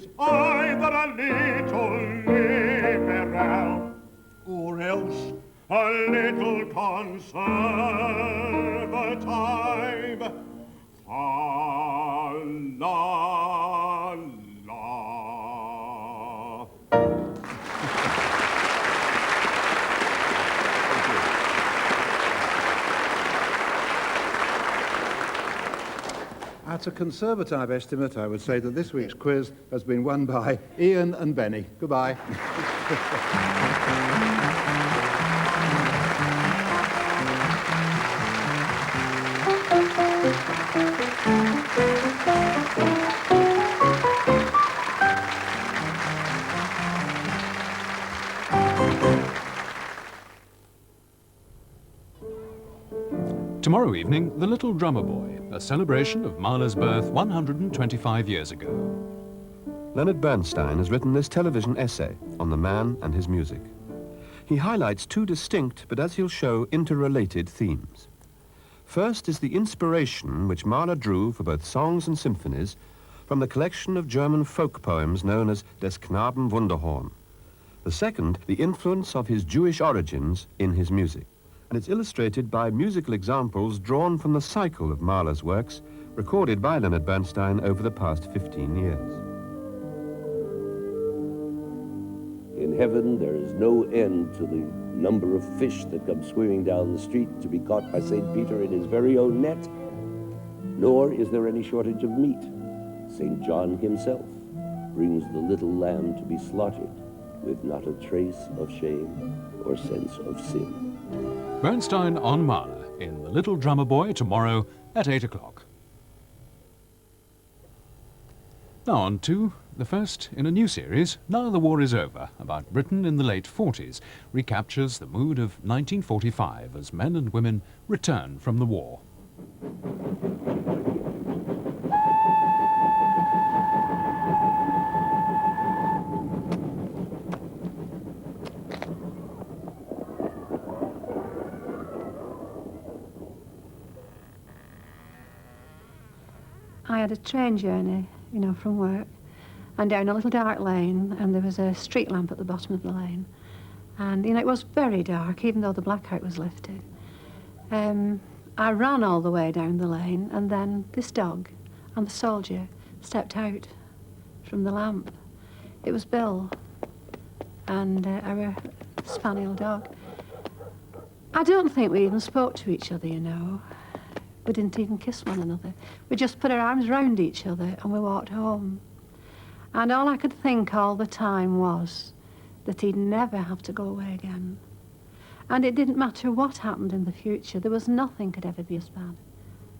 is either a little liberal or else a little conservative. Fa la la. At a conservative estimate, I would say that this week's quiz has been won by Ian and Benny. Goodbye. Tomorrow evening, The Little Drummer Boy, a celebration of Mahler's birth 125 years ago. Leonard Bernstein has written this television essay on the man and his music. He highlights two distinct, but as he'll show, interrelated themes. First is the inspiration which Mahler drew for both songs and symphonies from the collection of German folk poems known as Des Knaben Wunderhorn. The second, the influence of his Jewish origins in his music. And it's illustrated by musical examples drawn from the cycle of Mahler's works, recorded by Leonard Bernstein over the past 15 years. In heaven, there is no end to the number of fish that come swimming down the street to be caught by St. Peter in his very own net, nor is there any shortage of meat. St. John himself brings the little lamb to be slaughtered with not a trace of shame or sense of sin. Bernstein on Mahler in The Little Drummer Boy tomorrow at 8 o'clock. Now on to the first in a new series, Now the War is Over, about Britain in the late 40s, recaptures the mood of 1945 as men and women return from the war. I had a train journey, from work, and down a little dark lane, and there was a street lamp at the bottom of the lane. And, it was very dark, even though the blackout was lifted. I ran all the way down the lane, and then this dog and the soldier stepped out from the lamp. It was Bill, and our spaniel dog. I don't think we even spoke to each other, We didn't even kiss one another. We just put our arms round each other and we walked home. And all I could think all the time was that he'd never have to go away again. And it didn't matter what happened in the future. There was nothing could ever be as bad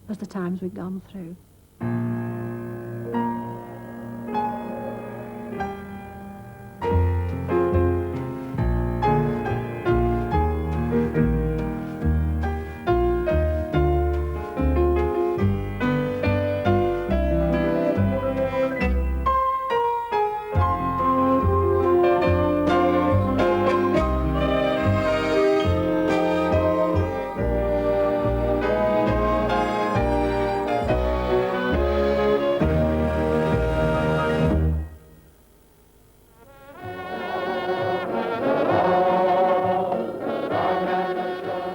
as the times we'd gone through.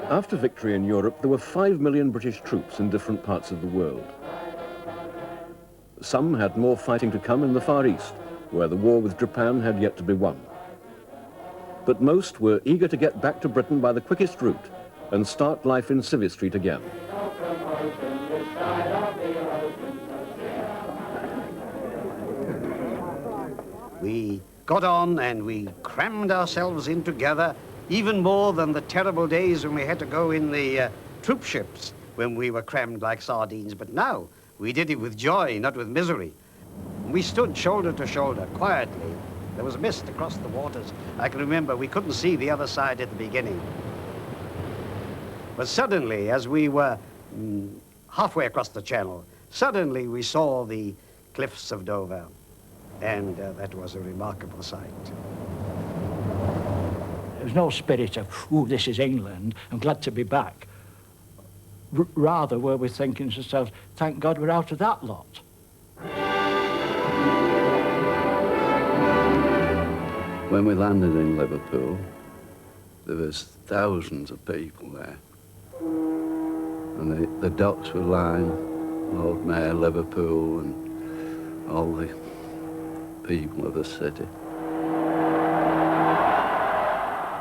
After victory in Europe, there were 5 million British troops in different parts of the world. Some had more fighting to come in the Far East, where the war with Japan had yet to be won. But most were eager to get back to Britain by the quickest route and start life in Civvy Street again. We got on and we crammed ourselves in together, even more than the terrible days when we had to go in the troop ships when we were crammed like sardines. But now we did it with joy, not with misery. We stood shoulder to shoulder, quietly. There was a mist across the waters. I can remember we couldn't see the other side at the beginning. But suddenly, as we were halfway across the channel, suddenly we saw the cliffs of Dover. And that was a remarkable sight. There was no spirit of, "Ooh, this is England, I'm glad to be back." Rather, were we thinking to ourselves, thank God we're out of that lot. When we landed in Liverpool, there was thousands of people there. And the docks were lined, Lord Mayor, Liverpool, and all the people of the city.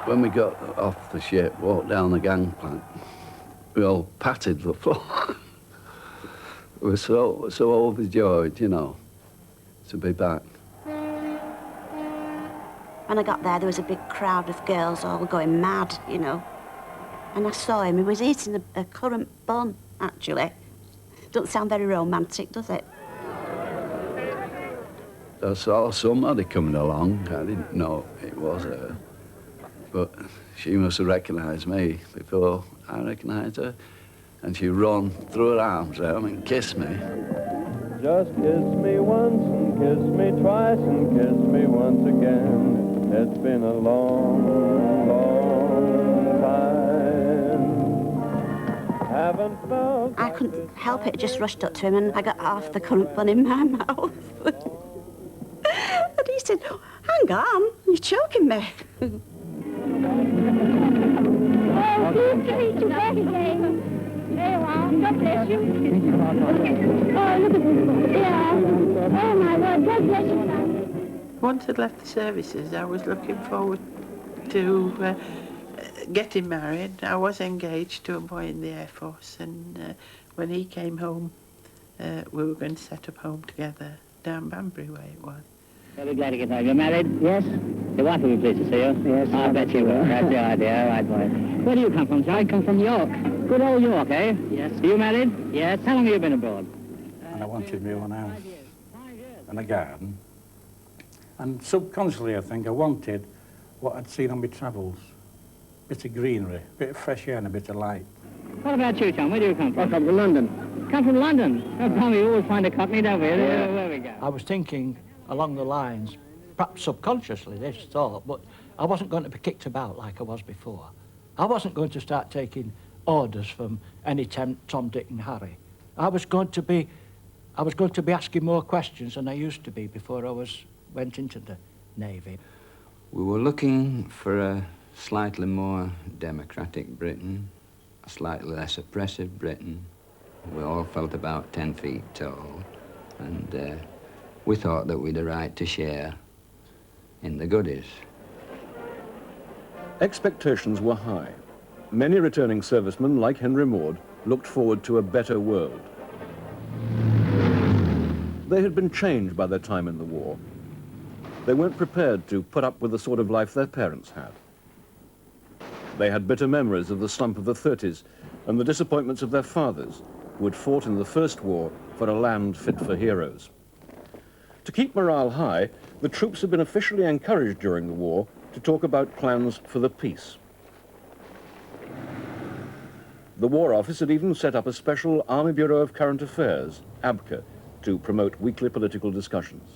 When we got off the ship, walked down the gangplank, we all patted the floor. We were so overjoyed, you know, to be back. When I got there was a big crowd of girls all going mad, you know. And I saw him, he was eating a currant bun, actually. Doesn't sound very romantic, does it? I saw somebody coming along. I didn't know it was her. But she must have recognised me before I recognised her. And she ran, threw her arms out and kissed me. Just kiss me once and kiss me twice and kiss me once again. It's been a long, long time. Haven't felt I couldn't help it, I just rushed up to him and I got half the currant bun in my mouth. And he said, hang on, you're choking me. Oh, please to meet you back again. Very well, God bless you. Oh, look at this. Yeah. Oh, my Lord, God bless you, son. Once I'd left the services, I was looking forward to getting married. I was engaged to a boy in the Air Force, and when he came home, we were going to set up home together down Banbury way it was. Very glad to get home. You're married? Yes. Your wife will be pleased to see you. Yes. I bet you will. That's the idea. All right, boy. Where do you come from, sir? I come from York. Good old York, eh? Yes. Are you married? Yes. How long have you been abroad? And I wanted my own house and a garden. And subconsciously, I think, I wanted what I'd seen on my travels. Bit of greenery, bit of fresh air and a bit of light. What about you, Tom? Where do you come from? I come from London. Come from London? Oh, Tommy, you always find a cockney, don't we? Yeah. There we go. I was thinking along the lines, perhaps subconsciously, this thought, but I wasn't going to be kicked about like I was before. I wasn't going to start taking orders from any Tom, Dick and Harry. I was going to be asking more questions than I used to be before I went into the Navy. We were looking for a slightly more democratic Britain, a slightly less oppressive Britain. We all felt about 10 feet tall, and we thought that we'd a right to share in the goodies. Expectations were high. Many returning servicemen, like Henry Maud, looked forward to a better world. They had been changed by their time in the war. They weren't prepared to put up with the sort of life their parents had. They had bitter memories of the slump of the 30s and the disappointments of their fathers, who had fought in the First War for a land fit for heroes. To keep morale high, the troops had been officially encouraged during the war to talk about plans for the peace. The War Office had even set up a special Army Bureau of Current Affairs, ABCA, to promote weekly political discussions.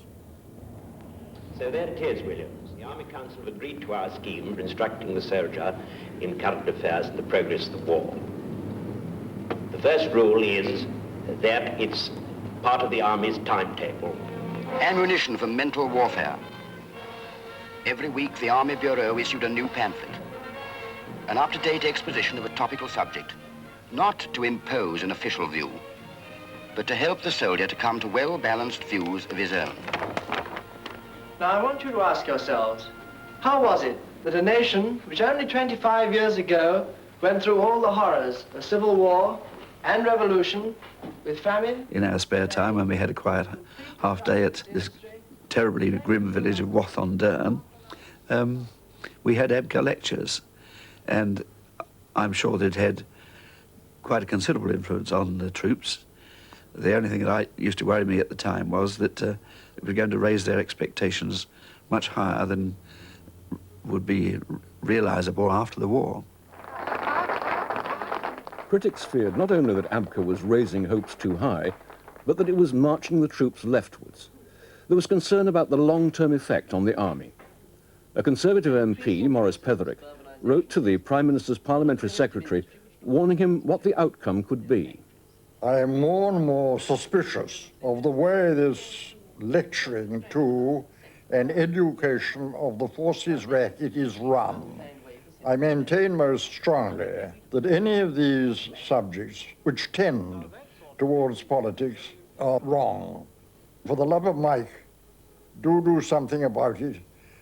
So there it is, Williams. The Army Council have agreed to our scheme for instructing the soldier in current affairs and the progress of the war. The first rule is that it's part of the Army's timetable. Ammunition for mental warfare. Every week, the Army Bureau issued a new pamphlet. An up-to-date exposition of a topical subject, not to impose an official view, but to help the soldier to come to well-balanced views of his own. Now, I want you to ask yourselves, how was it that a nation which only 25 years ago went through all the horrors of civil war and revolution, with famine? In our spare time, when we had a quiet half day at this terribly grim village of Wath-on-Dearne, we had ABCA lectures, and I'm sure they'd had quite a considerable influence on the troops. The only thing that used to worry me at the time was that it was going to raise their expectations much higher than would be realisable after the war. Critics feared not only that ABCA was raising hopes too high, but that it was marching the troops leftwards. There was concern about the long-term effect on the army. A Conservative MP, Maurice Petherick, wrote to the Prime Minister's Parliamentary Secretary, warning him what the outcome could be. I am more and more suspicious of the way this lecturing to and education of the forces where it is run. I maintain most strongly that any of these subjects which tend towards politics are wrong. For the love of Mike, do something about it,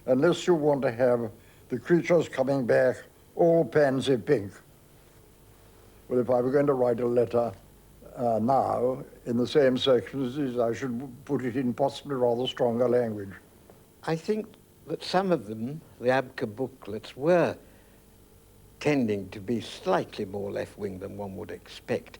unless you want to have the creatures coming back all pansy pink. Well, if I were going to write a letter now, in the same circumstances, I should put it in possibly rather stronger language. I think that some of them, the ABCA booklets, were tending to be slightly more left-wing than one would expect.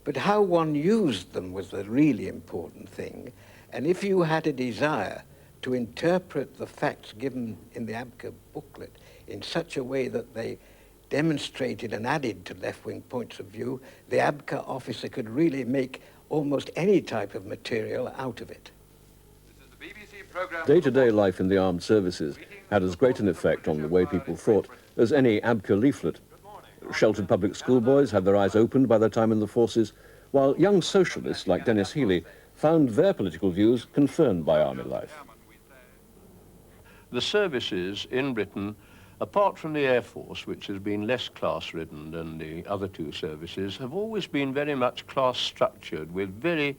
But how one used them was the really important thing. And if you had a desire to interpret the facts given in the ABCA booklet in such a way that they demonstrated and added to left-wing points of view, the ABCA officer could really make almost any type of material out of it. Day-to-day life in the armed services had as great an effect on the way people thought as any ABCA leaflet. Sheltered public schoolboys had their eyes opened by their time in the forces, while young socialists like Dennis Healy found their political views confirmed by army life. The services in Britain, apart from the Air Force, which has been less class-ridden than the other two services, have always been very much class-structured with very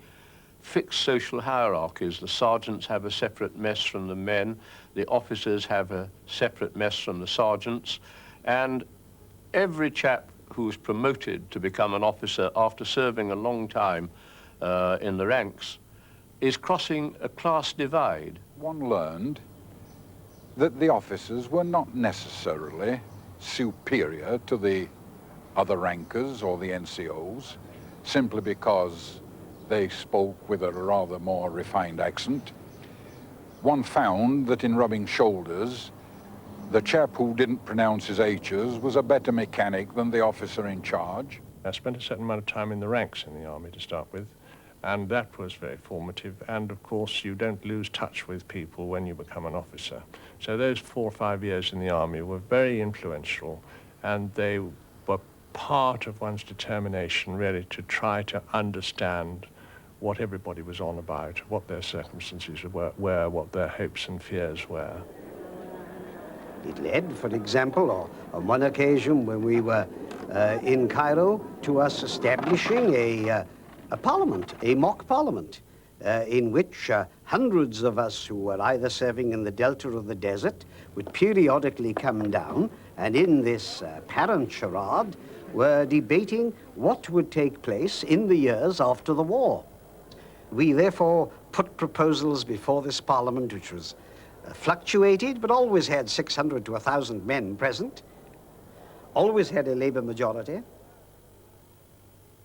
fixed social hierarchies. The sergeants have a separate mess from the men, the officers have a separate mess from the sergeants, and every chap who's promoted to become an officer after serving a long time in the ranks is crossing a class divide. One learned that the officers were not necessarily superior to the other rankers or the NCOs simply because they spoke with a rather more refined accent. One found that in rubbing shoulders, the chap who didn't pronounce his H's was a better mechanic than the officer in charge. I spent a certain amount of time in the ranks in the army to start with, and that was very formative. And of course, you don't lose touch with people when you become an officer. So those 4 or 5 years in the army were very influential, and they were part of one's determination really to try to understand what everybody was on about, what their circumstances were, what their hopes and fears were. It led, for example, or on one occasion when we were in Cairo, to us establishing a parliament, a mock parliament, in which hundreds of us who were either serving in the delta of the desert would periodically come down, and in this apparent charade were debating what would take place in the years after the war. We therefore put proposals before this parliament, which was fluctuated, but always had 600 to 1,000 men present, always had a Labour majority.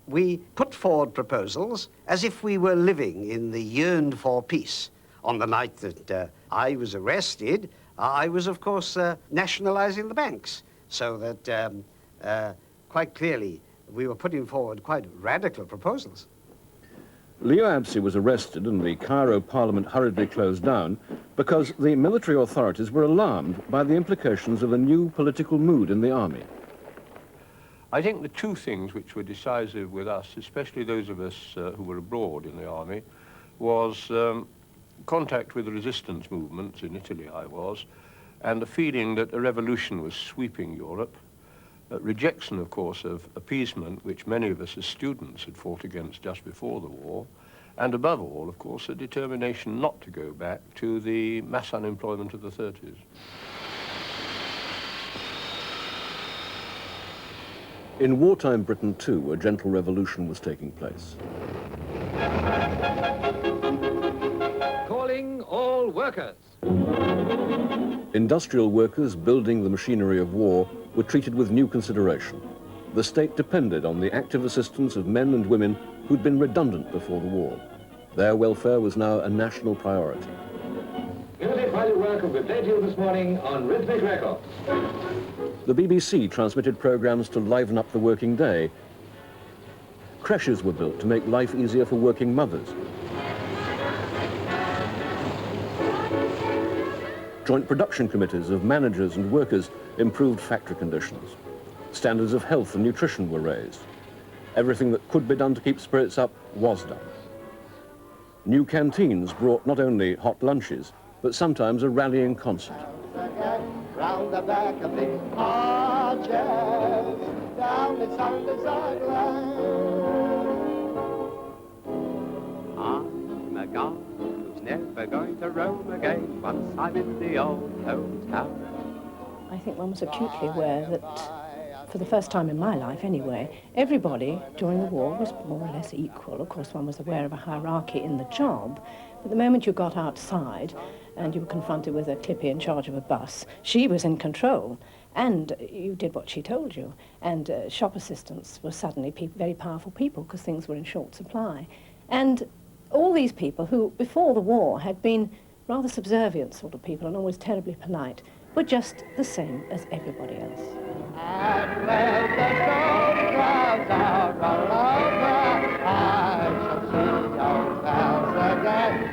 We put forward proposals as if we were living in the yearned for peace. On the night that I was arrested, I was, of course, nationalizing the banks, so that quite clearly we were putting forward quite radical proposals. Leo Absi was arrested and the Cairo Parliament hurriedly closed down because the military authorities were alarmed by the implications of a new political mood in the army. I think the two things which were decisive with us, especially those of us who were abroad in the army, was contact with the resistance movements, in Italy I was, and the feeling that a revolution was sweeping Europe. Rejection, of course, of appeasement, which many of us as students had fought against just before the war, and above all, of course, a determination not to go back to the mass unemployment of the 30s. In wartime Britain, too, a gentle revolution was taking place. Calling all workers. Industrial workers building the machinery of war were treated with new consideration. The state depended on the active assistance of men and women who'd been redundant before the war. Their welfare was now a national priority. Unity Value Work will update you this morning on Rhythmic Records. The BBC transmitted programs to liven up the working day. Creches were built to make life easier for working mothers. Joint production committees of managers and workers improved factory conditions. Standards of health and nutrition were raised. Everything that could be done to keep spirits up was done. New canteens brought not only hot lunches, but sometimes a rallying concert. Round the back of the arches, down the side line. I'm a guy who's never going to roam again once I'm in the old hotel. I think one was acutely aware that, for the first time in my life anyway, everybody during the war was more or less equal. Of course, one was aware of a hierarchy in the job, but the moment you got outside and you were confronted with a clippy in charge of a bus, she was in control, and you did what she told you. And shop assistants were suddenly very powerful people because things were in short supply. And all these people who, before the war, had been rather subservient sort of people and always terribly polite, were just the same as everybody else. And when the storm clouds are all over, I shall see old pals again.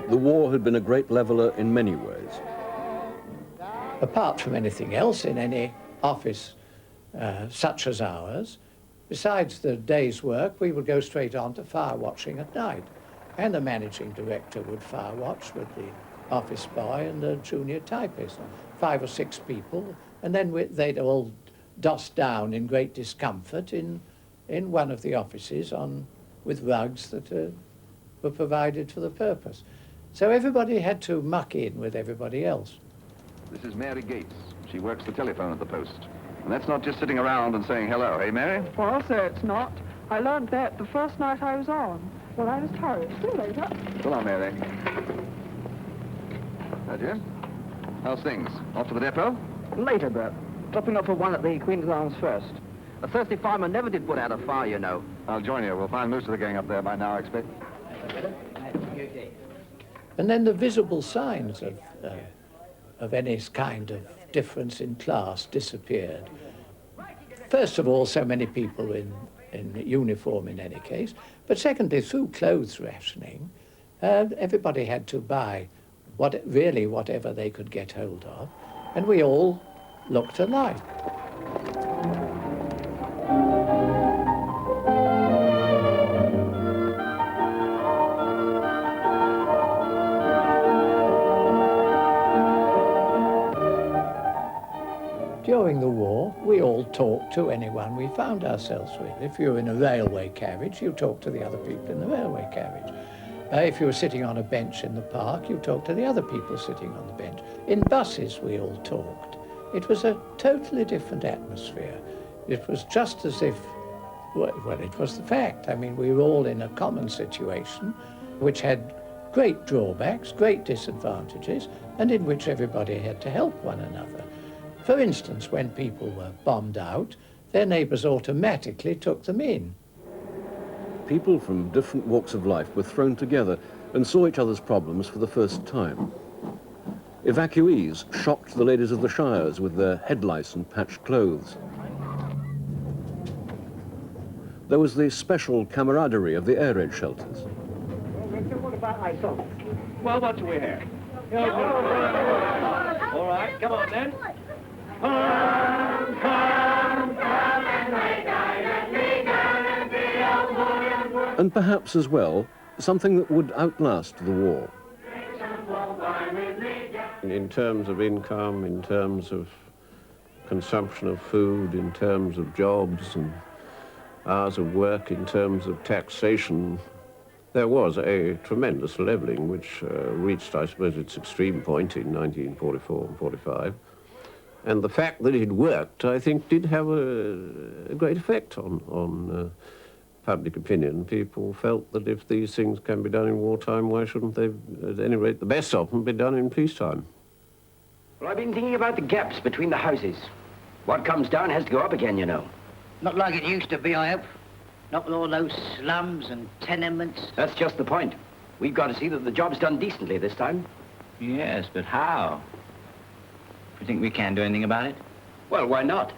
The war had been a great leveller in many ways. Apart from anything else in any office such as ours, besides the day's work, we would go straight on to fire watching at night. And the managing director would fire watch with the office boy and the junior typist, 5 or 6 people, and then they'd all doss down in great discomfort in one of the offices with rugs that were provided for the purpose. So everybody had to muck in with everybody else. This is Mary Gates. She works the telephone at the post. And that's not just sitting around and saying hello, hey, Mary? Well, sir, it's not. I learned that the first night I was on. Well, I was tired. See you later. So long, Mary. Hi, Jim. How's things? Off to the depot? Later, Bert. Dropping off for one at the Queen's Arms first. A thirsty farmer never did put out a fire, you know. I'll join you. We'll find most of the gang up there by now, I expect. And then the visible signs of any kind of difference in class disappeared. First of all, so many people in uniform in any case, but secondly, through clothes rationing, everybody had to buy whatever they could get hold of, and we all looked alike. During the war, we all talked to anyone we found ourselves with. If you were in a railway carriage, you talked to the other people in the railway carriage. If you were sitting on a bench in the park, you talked to the other people sitting on the bench. In buses, we all talked. It was a totally different atmosphere. It was just as if, well, it was the fact. I mean, we were all in a common situation, which had great drawbacks, great disadvantages, and in which everybody had to help one another. For instance, when people were bombed out, their neighbours automatically took them in. People from different walks of life were thrown together and saw each other's problems for the first time. Evacuees shocked the ladies of the shires with their head lice and patched clothes. There was the special camaraderie of the air raid shelters. Well, what do we have? All right, come on then. And perhaps as well, something that would outlast the war. In terms of income, in terms of consumption of food, in terms of jobs and hours of work, in terms of taxation, there was a tremendous levelling which reached, I suppose, its extreme point in 1944 and 45. And the fact that it worked, I think, did have a great effect on public opinion. People felt that if these things can be done in wartime, why shouldn't they, at any rate, the best of them, be done in peacetime? Well, I've been thinking about the gaps between the houses. What comes down has to go up again, you know. Not like it used to be, I hope. Not with all those slums and tenements. That's just the point. We've got to see that the job's done decently this time. Yes, but how? You think we can do anything about it? Well, why not?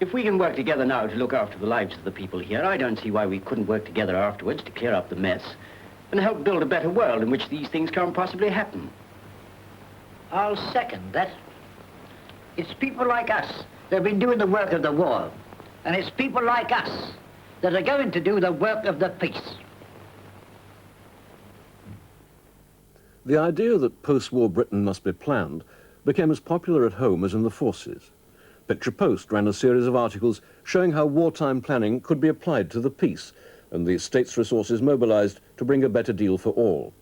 If we can work together now to look after the lives of the people here, I don't see why we couldn't work together afterwards to clear up the mess and help build a better world in which these things can't possibly happen. I'll second that. It's people like us that have been doing the work of the war, and it's people like us that are going to do the work of the peace. The idea that post-war Britain must be planned became as popular at home as in the forces. Picture Post ran a series of articles showing how wartime planning could be applied to the peace and the state's resources mobilized to bring a better deal for all.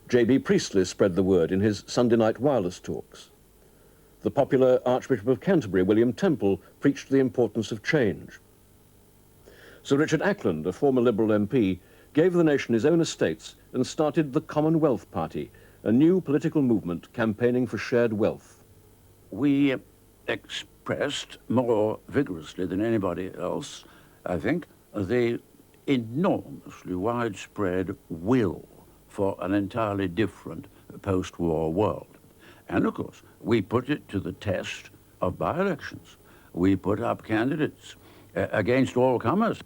J.B. Priestley spread the word in his Sunday night wireless talks. The popular Archbishop of Canterbury, William Temple, preached the importance of change. Sir Richard Ackland, a former Liberal MP, gave the nation his own estates and started the Commonwealth Party, a new political movement campaigning for shared wealth. We expressed more vigorously than anybody else, I think, the enormously widespread will for an entirely different post-war world. And of course, we put it to the test of by-elections. We put up candidates against all comers.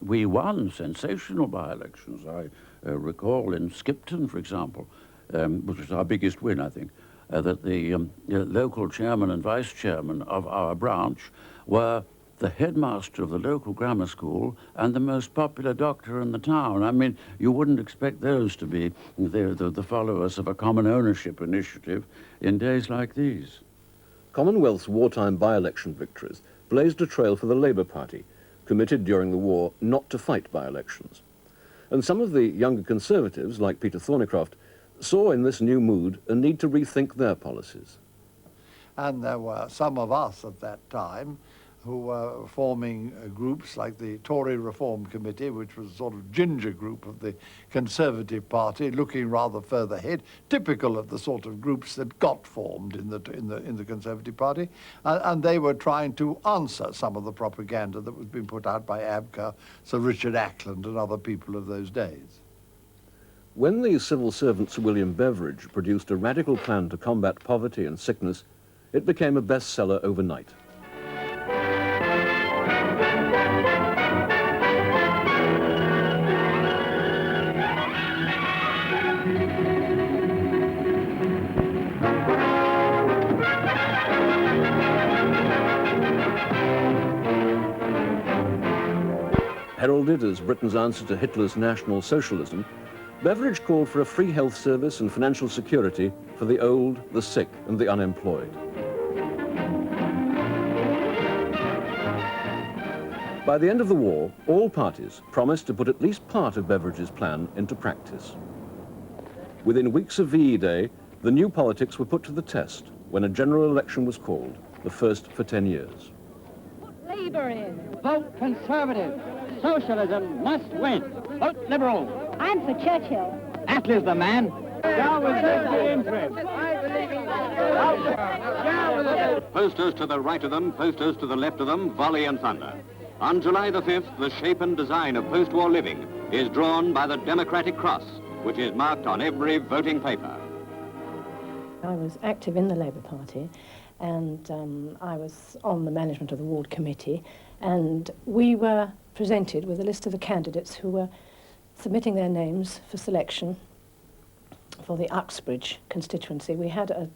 We won sensational by-elections. I recall in Skipton, for example, which was our biggest win, I think, that the local chairman and vice chairman of our branch were the headmaster of the local grammar school and the most popular doctor in the town. I mean, you wouldn't expect those to be the followers of a common ownership initiative in days like these. Commonwealth's wartime by-election victories blazed a trail for the Labour Party, committed during the war not to fight by-elections. And some of the younger Conservatives, like Peter Thornycroft, saw in this new mood a need to rethink their policies. And there were some of us at that time who were forming groups like the Tory Reform Committee, which was a sort of ginger group of the Conservative Party, looking rather further ahead, typical of the sort of groups that got formed in the Conservative Party, and they were trying to answer some of the propaganda that was being put out by ABCA, Sir Richard Ackland, and other people of those days. When the civil servant Sir William Beveridge produced a radical plan to combat poverty and sickness, it became a bestseller overnight. Heralded as Britain's answer to Hitler's National Socialism, Beveridge called for a free health service and financial security for the old, the sick, and the unemployed. By the end of the war, all parties promised to put at least part of Beveridge's plan into practice. Within weeks of VE Day, the new politics were put to the test when a general election was called, the first for 10 years. Labour in. Vote Conservative. Socialism must win. Vote Liberal. I'm for Churchill. Attlee's the man. Down with the interest. Posters to the right of them, posters to the left of them, volley and thunder. On July the 5th, the shape and design of post-war living is drawn by the Democratic Cross, which is marked on every voting paper. I was active in the Labour Party, and I was on the management of the ward committee, and we were presented with a list of the candidates who were submitting their names for selection for the Uxbridge constituency. We had a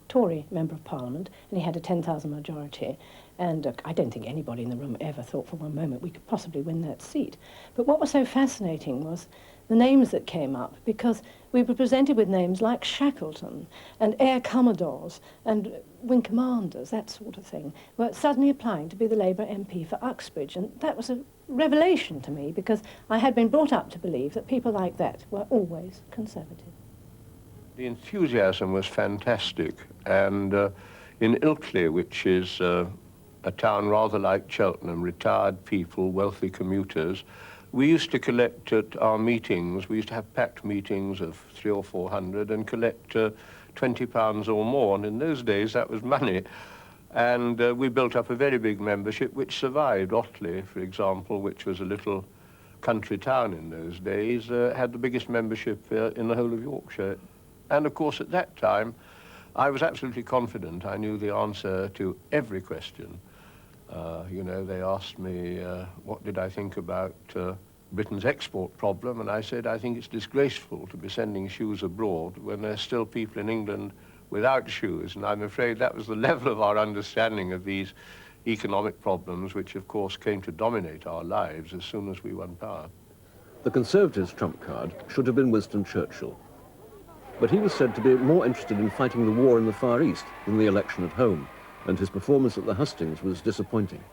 Tory Member of Parliament, and he had a 10,000 majority, and I don't think anybody in the room ever thought for one moment we could possibly win that seat. But what was so fascinating was the names that came up, because we were presented with names like Shackleton and Air Commodores and Wing Commanders, that sort of thing, were suddenly applying to be the Labour MP for Uxbridge, and that was a revelation to me, because I had been brought up to believe that people like that were always Conservative. The enthusiasm was fantastic, and in Ilkley, which is a town rather like Cheltenham, retired people, wealthy commuters, we used to collect at our meetings, we used to have packed meetings of 300 or 400 and collect £20 or more, and in those days that was money. And we built up a very big membership which survived. Otley, for example, which was a little country town in those days, had the biggest membership in the whole of Yorkshire. And of course at that time I was absolutely confident. I knew the answer to every question. You know, they asked me what did I think about Britain's export problem, and I said I think it's disgraceful to be sending shoes abroad when there's still people in England without shoes, and I'm afraid that was the level of our understanding of these economic problems, which of course came to dominate our lives as soon as we won power. The Conservatives' trump card should have been Winston Churchill. But he was said to be more interested in fighting the war in the Far East than the election at home, and his performance at the hustings was disappointing.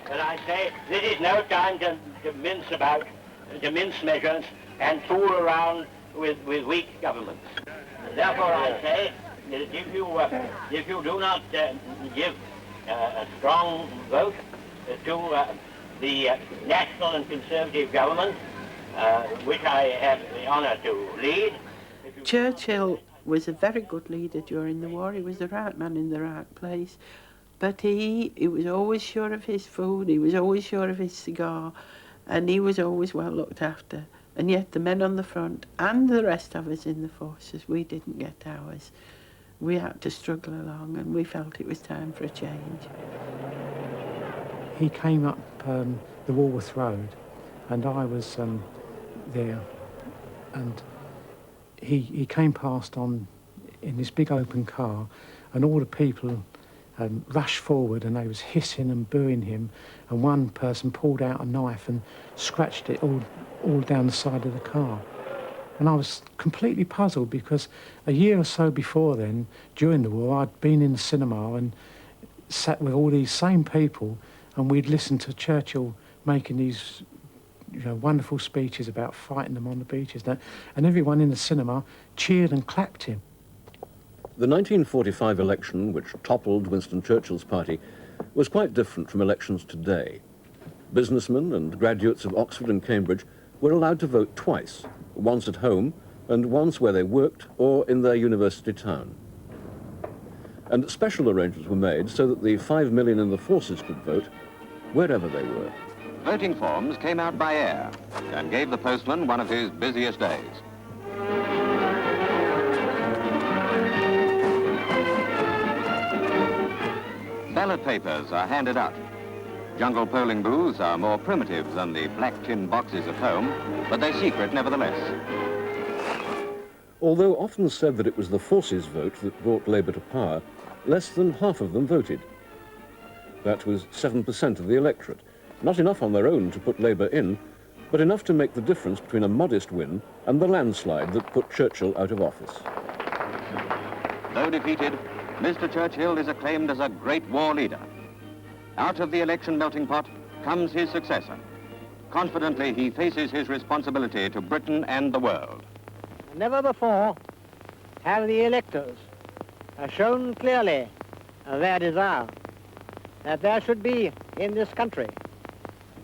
But I say, this is no time to mince measures and fool around with weak governments. And therefore I say that if you do not give a strong vote to the National and Conservative government, which I have the honour to lead. Churchill was a very good leader during the war. He was the right man in the right place. But he was always sure of his food, he was always sure of his cigar, and he was always well looked after. And yet the men on the front and the rest of us in the forces, we didn't get ours. We had to struggle along, and we felt it was time for a change. He came up the Walworth Road, and I was there, and he came past in this big open car, and all the people rushed forward, and they was hissing and booing him, and one person pulled out a knife and scratched it all down the side of the car. And I was completely puzzled, because a year or so before then, during the war, I'd been in the cinema and sat with all these same people, and we'd listened to Churchill making these wonderful speeches about fighting them on the beaches, and everyone in the cinema cheered and clapped him. The 1945 election, which toppled Winston Churchill's party, was quite different from elections today. Businessmen and graduates of Oxford and Cambridge were allowed to vote twice, once at home and once where they worked or in their university town. And special arrangements were made so that the 5 million in the forces could vote wherever they were. Voting forms came out by air and gave the postman one of his busiest days. Ballot papers are handed out. Jungle polling booths are more primitive than the black tin boxes at home, but they're secret nevertheless. Although often said that it was the forces vote that brought Labour to power, less than half of them voted. That was 7% of the electorate. Not enough on their own to put Labour in, but enough to make the difference between a modest win and the landslide that put Churchill out of office. Though defeated, Mr. Churchill is acclaimed as a great war leader. Out of the election melting pot comes his successor. Confidently, he faces his responsibility to Britain and the world. Never before have the electors shown clearly their desire that there should be in this country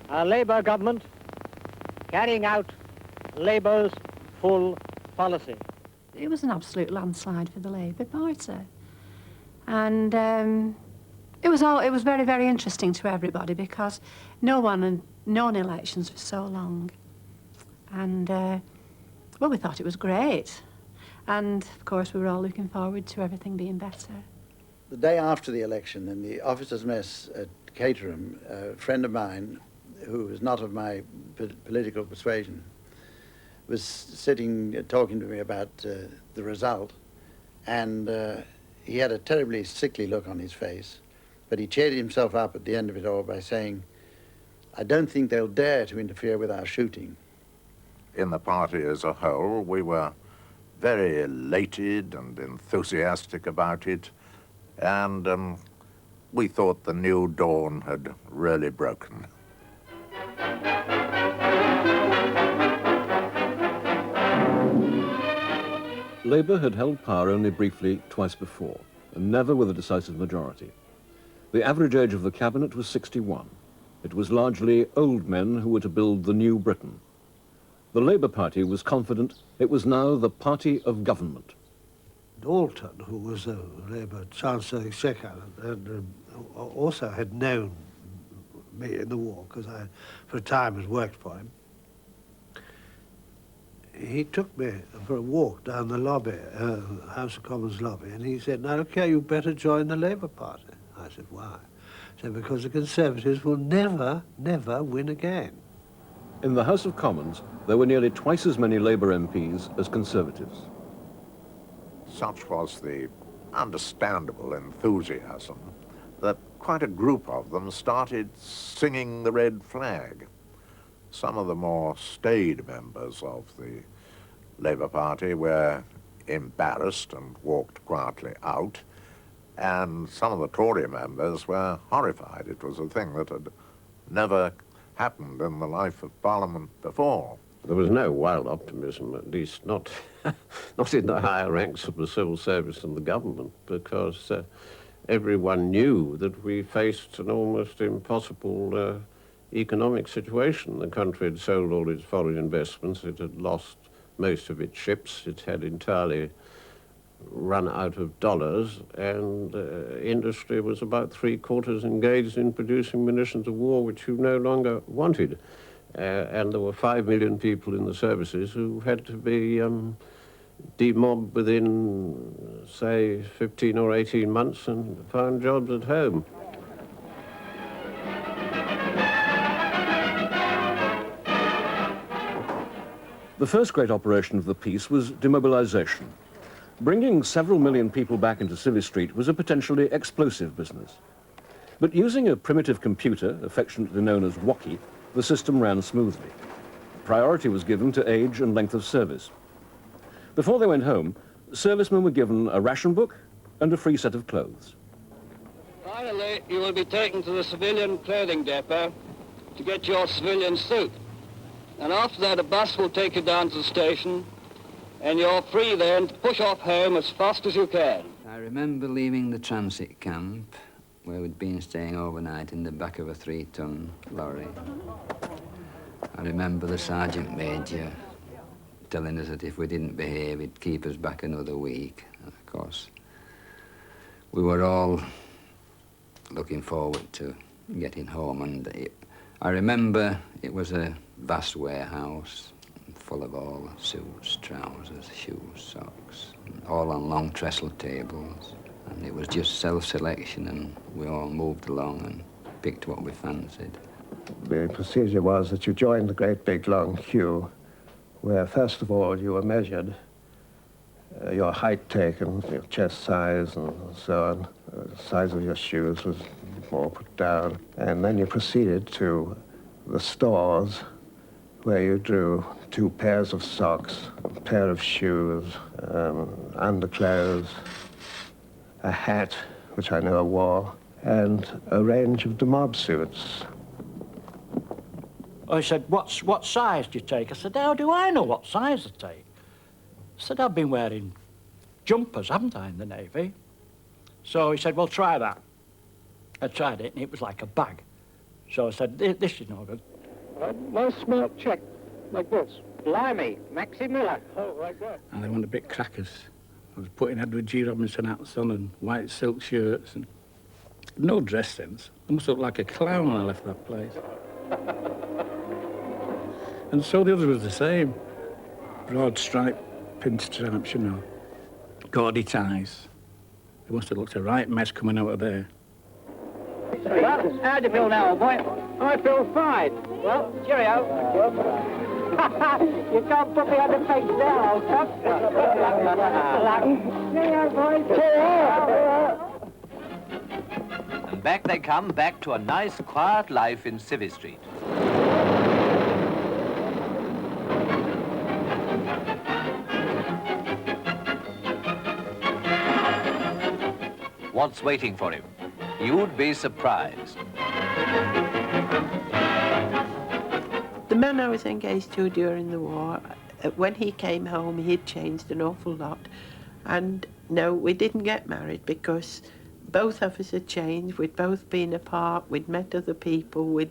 a Labour government carrying out Labour's full policy. It was an absolute landslide for the Labour Party. And it was very, very interesting to everybody, because no one had known elections for so long. And, well, we thought it was great. And, of course, we were all looking forward to everything being better. The day after the election, in the officers' mess at Caterham, a friend of mine, who was not of my political persuasion, was sitting talking to me about the result, and he had a terribly sickly look on his face, but he cheered himself up at the end of it all by saying, "I don't think they'll dare to interfere with our shooting." In the party as a whole, we were very elated and enthusiastic about it, and we thought the new dawn had really broken. Labour had held power only briefly twice before, and never with a decisive majority. The average age of the cabinet was 61. It was largely old men who were to build the new Britain. The Labour Party was confident it was now the party of government. Dalton, who was a Labour Chancellor of Exchequer, and also had known me in the war, because I, for a time, had worked for him. He took me for a walk down the lobby, House of Commons lobby, and he said, "Now, okay, you better join the Labour Party." I said, "Why?" He said, "Because the Conservatives will never, never win again." In the House of Commons, there were nearly twice as many Labour MPs as Conservatives. Such was the understandable enthusiasm that quite a group of them started singing the red flag. Some of the more staid members of the Labour Party were embarrassed and walked quietly out, and some of the Tory members were horrified. It was a thing that had never happened in the life of Parliament before. There was no wild optimism, at least not, not in the higher ranks of the civil service and the government, because everyone knew that we faced an almost impossible economic situation. The country had sold all its foreign investments, it had lost most of its ships, it had entirely run out of dollars, and industry was about 3/4 engaged in producing munitions of war which you no longer wanted. And there were 5 million people in the services who had to be demobbed within, say, 15 or 18 months and found jobs at home. The first great operation of the peace was demobilization. Bringing several million people back into Civvy Street was a potentially explosive business. But using a primitive computer, affectionately known as Wocky, the system ran smoothly. Priority was given to age and length of service. Before they went home, servicemen were given a ration book and a free set of clothes. Finally, you will be taken to the civilian clothing depot to get your civilian suit. And after that, a bus will take you down to the station, and you're free then to push off home as fast as you can. I remember leaving the transit camp, where we'd been staying overnight in the back of a 3-ton lorry. I remember the sergeant major telling us that if we didn't behave, he'd keep us back another week. And of course, we were all looking forward to getting home, and I remember it was a vast warehouse full of all suits, trousers, shoes, socks, all on long trestle tables. And it was just self-selection, and we all moved along and picked what we fancied. The procedure was that you joined the great big long queue, where first of all you were measured, your height taken, your chest size and so on, the size of your shoes was more put down, and then you proceeded to the stores where you drew 2 pairs of socks, a pair of shoes, underclothes, a hat, which I never wore, and a range of demob suits. I said, what size do you take? I said, how do I know what size I take? I said, I've been wearing jumpers, haven't I, in the Navy? So he said, well, try that. I tried it, and it was like a bag. So I said, this is no good. Nice smart check, like this. Blimey, Maxie Miller. Oh, like that. And they wanted a bit crackers. I was putting Edward G. Robinson hats on and white silk shirts and no dress sense. I must look like a clown when I left that place. And so the others was the same. Broad stripe, pin straps, you know, gaudy ties. They must have looked a right mess coming out of there. Well, how do you feel now, old boy? I feel fine. Well, cheerio. You can't put me on the face now, old chap. Cheerio, boy. Cheerio. And back they come, back to a nice, quiet life in Civvy Street. What's waiting for him? You'd be surprised. The man I was engaged to during the war, when he came home, he'd changed an awful lot. And no, we didn't get married because both of us had changed. We'd both been apart. We'd met other people. We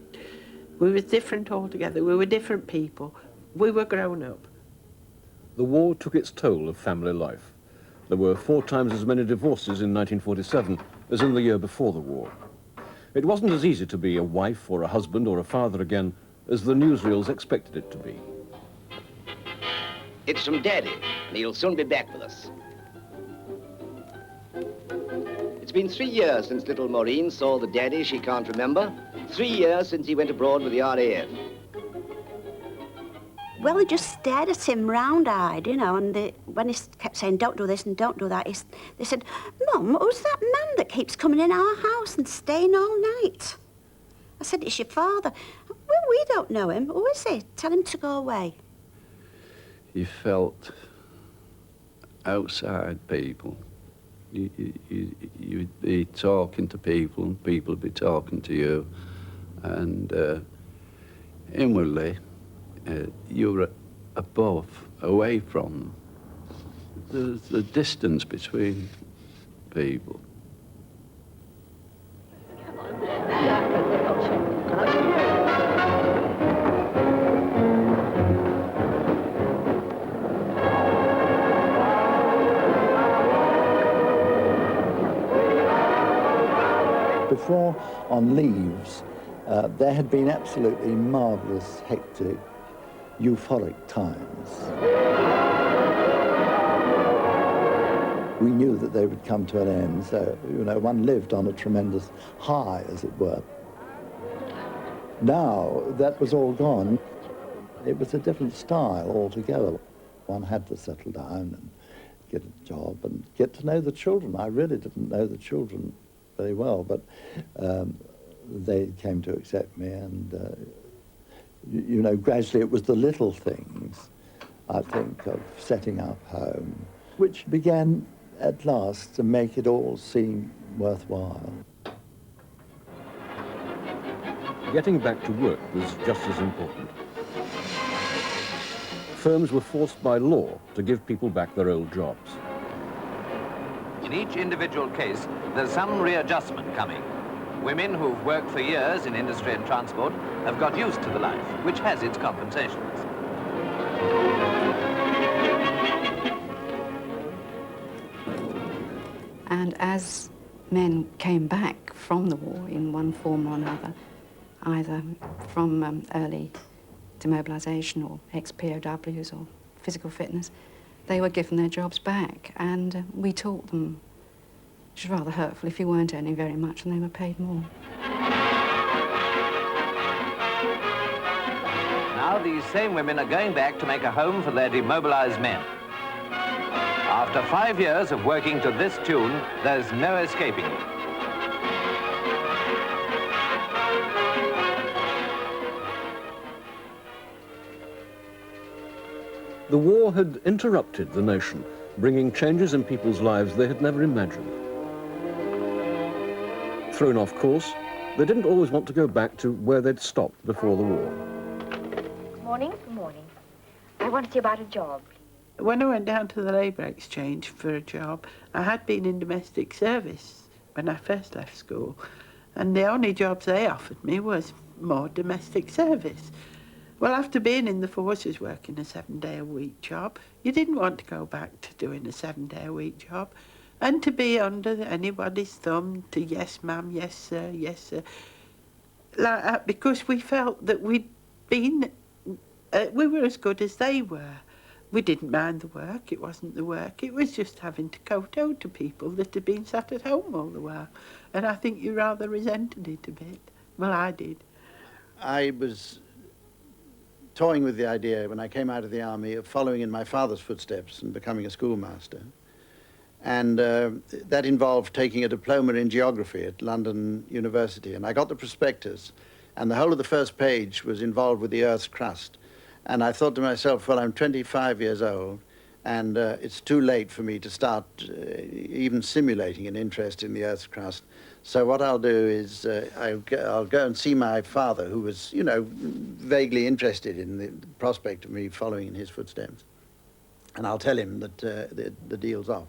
were different altogether. We were different people. We were grown up. The war took its toll of family life. There were 4 times as many divorces in 1947 as in the year before the war. It wasn't as easy to be a wife or a husband or a father again as the newsreels expected it to be. It's from Daddy, and he'll soon be back with us. It's been 3 years since little Maureen saw the daddy she can't remember. 3 years since he went abroad with the RAF. Well, they just stared at him round-eyed, you know, and when he kept saying, don't do this and don't do that, they said, Mum, who's that man that keeps coming in our house and staying all night? I said, it's your father. Well, we don't know him. Who is he? Tell him to go away. you felt outside people. You'd be talking to people and people would be talking to you, and inwardly you were above, away from them. There's a distance between people. Before, on leaves, there had been absolutely marvellous, hectic, euphoric times. We knew that they would come to an end, so, you know, one lived on a tremendous high, as it were. Now, that was all gone. It was a different style altogether. One had to settle down and get a job and get to know the children. I really didn't know the children very well, but they came to accept me, and you know, gradually it was the little things, I think, of setting up home, which began at last to make it all seem worthwhile. Getting back to work was just as important. Firms were forced by law to give people back their old jobs. In each individual case, there's some readjustment coming. Women who've worked for years in industry and transport have got used to the life, which has its compensations. And as men came back from the war in one form or another, either from early demobilization or ex-POWs or physical fitness, they were given their jobs back, and we taught them, which was rather hurtful if you weren't earning very much and they were paid more. Now these same women are going back to make a home for their demobilized men. After 5 years of working to this tune, there's no escaping it. The war had interrupted the nation, bringing changes in people's lives they had never imagined. Thrown off course, they didn't always want to go back to where they'd stopped before the war. Good morning. Good morning. I want to see about a job. When I went down to the Labour Exchange for a job, I had been in domestic service when I first left school, and the only jobs they offered me was more domestic service. Well, after being in the forces working a 7-day-a-week job, you didn't want to go back to doing a 7-day-a-week job and to be under anybody's thumb to yes, ma'am, yes, sir, like that, because we felt that we'd been, we were as good as they were. We didn't mind the work, it wasn't the work, it was just having to kowtow to people that had been sat at home all the while. And I think you rather resented it a bit. Well, I did. I was toying with the idea when I came out of the army of following in my father's footsteps and becoming a schoolmaster. And that involved taking a diploma in geography at London University. And I got the prospectus, and the whole of the first page was involved with the Earth's crust. And I thought to myself, well, I'm 25 years old, and it's too late for me to start even simulating an interest in the Earth's crust. So what I'll do is I'll go and see my father, who was, you know, vaguely interested in the prospect of me following in his footsteps. And I'll tell him that the deal's off.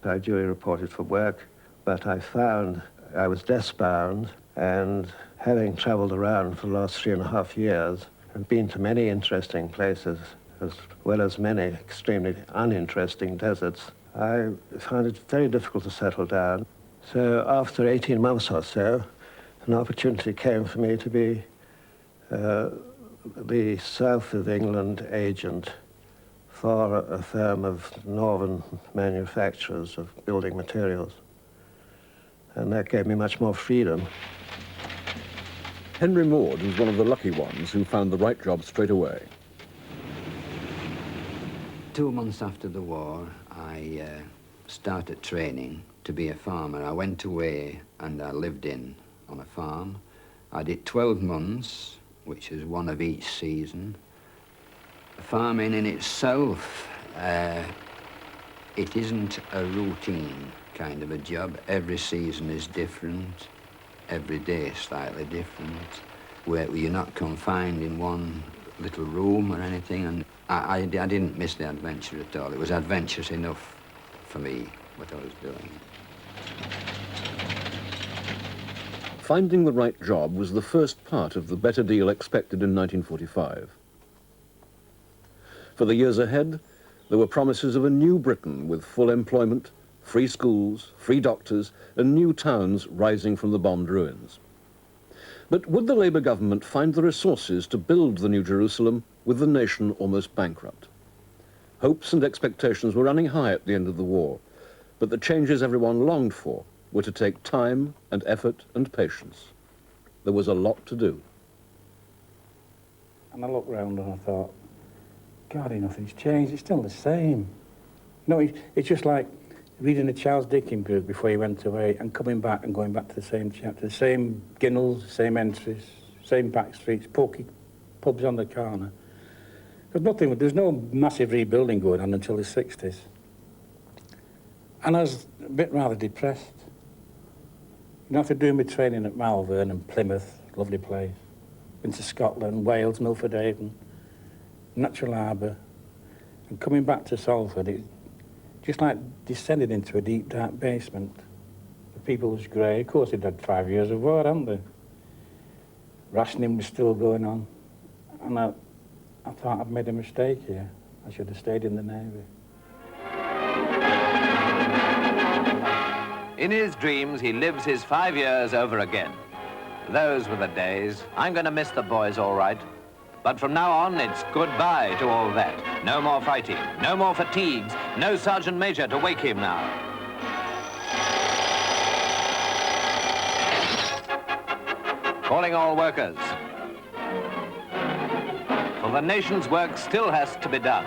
I duly reported for work, but I found I was desk-bound, and having travelled around for the last 3.5 years, and been to many interesting places, as well as many extremely uninteresting deserts, I found it very difficult to settle down. So after 18 months or so, an opportunity came for me to be the South of England agent for a firm of northern manufacturers of building materials. And that gave me much more freedom. Henry Maud was one of the lucky ones who found the right job straight away. 2 months after the war, I started training to be a farmer. I went away and I lived on a farm. I did 12 months, which is one of each season. Farming in itself, it isn't a routine kind of a job. Every season is different, every day is slightly different, where you're not confined in one little room or anything, and I didn't miss the adventure at all. It was adventurous enough for me, what I was doing. Finding the right job was the first part of the better deal expected in 1945. For the years ahead, there were promises of a new Britain with full employment, free schools, free doctors, and new towns rising from the bombed ruins. But would the Labour government find the resources to build the New Jerusalem with the nation almost bankrupt? Hopes and expectations were running high at the end of the war, but the changes everyone longed for were to take time and effort and patience. There was a lot to do. And I looked round and I thought, God, nothing's changed, it's still the same. No, it's just like reading a Charles Dickens book before he went away and coming back and going back to the same chapter, the same ginnels, same entries, same back streets, pokey pubs on the corner. There's no massive rebuilding going on until the 60s. And I was a bit rather depressed. You know, after doing my training at Malvern and Plymouth, lovely place, been to Scotland, Wales, Milford Haven, Natural Harbour, and coming back to Salford, it just like descended into a deep, dark basement. The people was grey. Of course, they'd had 5 years of war, hadn't they? Rationing was still going on. And I thought I'd made a mistake here. I should have stayed in the Navy. In his dreams, he lives his 5 years over again. Those were the days. I'm going to miss the boys, all right. But from now on, it's goodbye to all that. No more fighting, no more fatigues, no Sergeant Major to wake him now. Calling all workers. For the nation's work still has to be done.